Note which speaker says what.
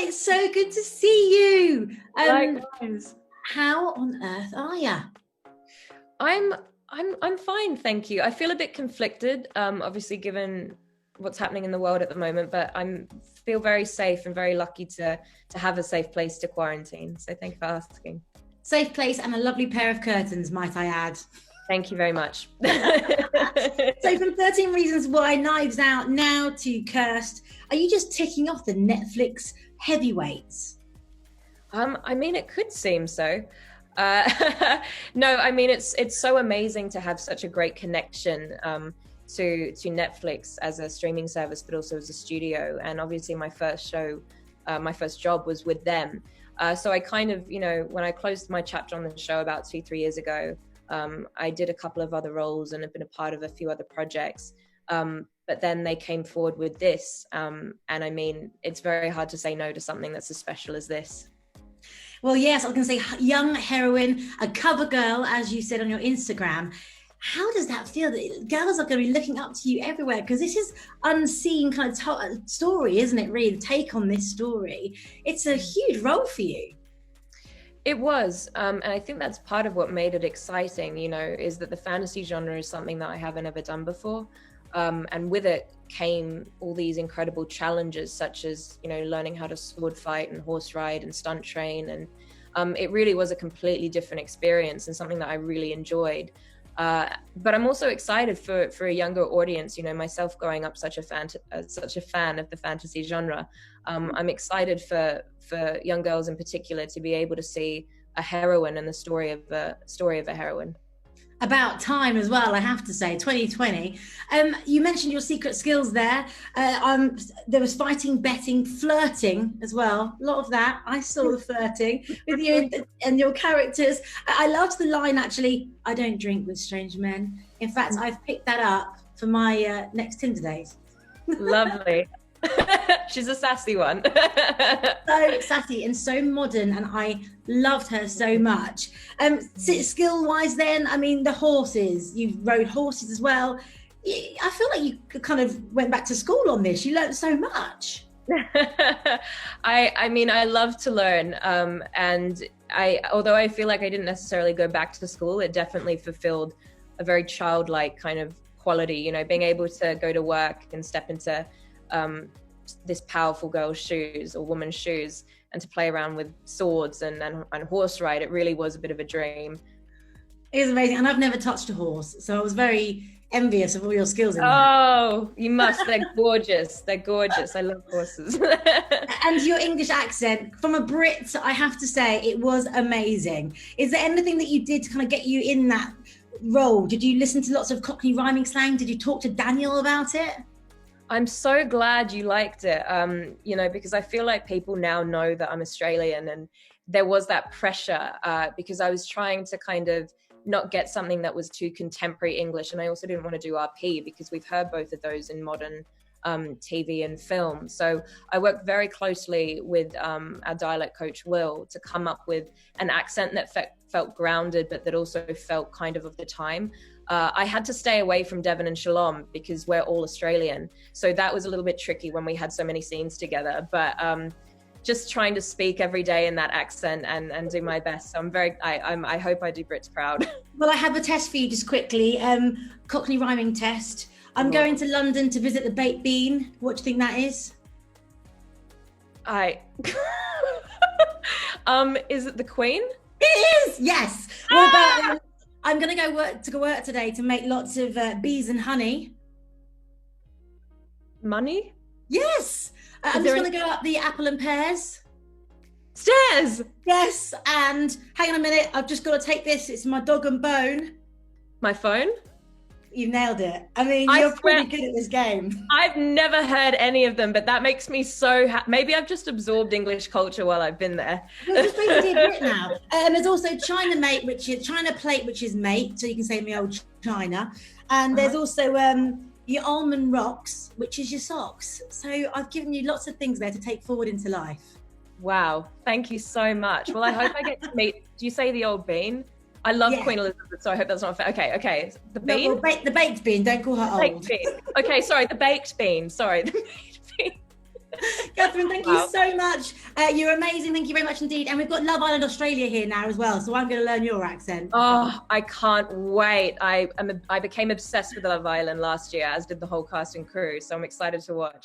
Speaker 1: Hi, it's so good to see you.
Speaker 2: Likewise.
Speaker 1: How on earth are you?
Speaker 2: I'm fine, thank you. I feel a bit conflicted, obviously given what's happening in the world at the moment, but feel very safe and very lucky to have a safe place to quarantine. So thank you for asking.
Speaker 1: Safe place and a lovely pair of curtains, might I add.
Speaker 2: Thank you very much.
Speaker 1: So from 13 Reasons Why, Knives Out, now to Cursed, are you just ticking off the Netflix heavyweights?
Speaker 2: I mean, it could seem so. No, I mean, it's so amazing to have such a great connection to Netflix as a streaming service, but also as a studio. And obviously my first job was with them. So I kind of, when I closed my chapter on the show about 2-3 years ago, I did a couple of other roles and have been a part of a few other projects. But then they came forward with this. And I mean, it's very hard to say no to something that's as special as this.
Speaker 1: Well, yes, I was going to say young heroine, a cover girl, as you said on your Instagram. How does that feel? That girls are going to be looking up to you everywhere, because this is unseen kind of story, isn't it, really, the take on this story? It's a huge role for you.
Speaker 2: It was, and I think that's part of what made it exciting, is that the fantasy genre is something that I haven't ever done before. And with it came all these incredible challenges, such as, learning how to sword fight and horse ride and stunt train. And it really was a completely different experience and something that I really enjoyed. But I'm also excited for a younger audience, myself growing up such a fan of the fantasy genre. I'm excited for young girls in particular to be able to see a heroine and the story of a heroine.
Speaker 1: About time as well, I have to say, 2020. You mentioned your secret skills there. There was fighting, betting, flirting as well. A lot of that. I saw the flirting with you and your characters. I loved the line, actually, I don't drink with strange men. In fact, I've picked that up for my next Tinder date.
Speaker 2: Lovely. She's a sassy one.
Speaker 1: So sassy and so modern, and I loved her so much. Skill wise then, I mean, the horses, you rode horses as well. I feel like you kind of went back to school on this. You learned so much.
Speaker 2: I mean, I love to learn, and although I feel like I didn't necessarily go back to school, it definitely fulfilled a very childlike kind of quality, being able to go to work and step into this powerful girl's shoes or woman's shoes and to play around with swords and horse ride. It really was a bit of a dream.
Speaker 1: It was amazing, and I've never touched a horse, so I was very envious of all your skills in
Speaker 2: that. You must. They're gorgeous. They're gorgeous. I love horses.
Speaker 1: And your English accent, from a Brit, I have to say, it was amazing. Is there anything that you did to kind of get you in that role? Did you listen to lots of Cockney rhyming slang? Did you talk to Daniel about it?
Speaker 2: I'm so glad you liked it, because I feel like people now know that I'm Australian, and there was that pressure because I was trying to kind of not get something that was too contemporary English. And I also didn't want to do RP because we've heard both of those in modern TV and film. So I worked very closely with our dialect coach, Will, to come up with an accent that felt grounded, but that also felt kind of the time. I had to stay away from Devon and Shalom because we're all Australian. So that was a little bit tricky when we had so many scenes together, but just trying to speak every day in that accent and do my best. So I hope I do Brits proud.
Speaker 1: Well, I have a test for you just quickly, Cockney rhyming test. I'm going to London to visit the baked bean. What do you think that is?
Speaker 2: Is it the Queen?
Speaker 1: It is, yes. What about I'm going to go work today to make lots of bees and honey.
Speaker 2: Money?
Speaker 1: Yes. I'm just going to go up the apple and pears.
Speaker 2: Stairs?
Speaker 1: Yes. And hang on a minute. I've just got to take this. It's my dog and bone.
Speaker 2: My phone?
Speaker 1: You nailed it. I mean, you're pretty good at this game.
Speaker 2: I've never heard any of them, but that makes me so happy. Maybe I've just absorbed English culture while I've been there.
Speaker 1: Well, it's basically a Brit now. And there's also China plate, which is mate, so you can say me old China. And there's also your almond rocks, which is your socks. So I've given you lots of things there to take forward into life.
Speaker 2: Wow, thank you so much. Well, I hope I get to meet. Do you say the old bean? I love Queen Elizabeth, so I hope that's not fair. Okay. The bean?
Speaker 1: No, well, the baked bean, don't call her old.
Speaker 2: Baked bean. Okay, sorry, the baked bean. Sorry, the baked bean.
Speaker 1: Katherine, thank you so much. You're amazing. Thank you very much indeed. And we've got Love Island Australia here now as well. So I'm going to learn your accent.
Speaker 2: Oh, I can't wait. I became obsessed with Love Island last year, as did the whole cast and crew. So I'm excited to watch.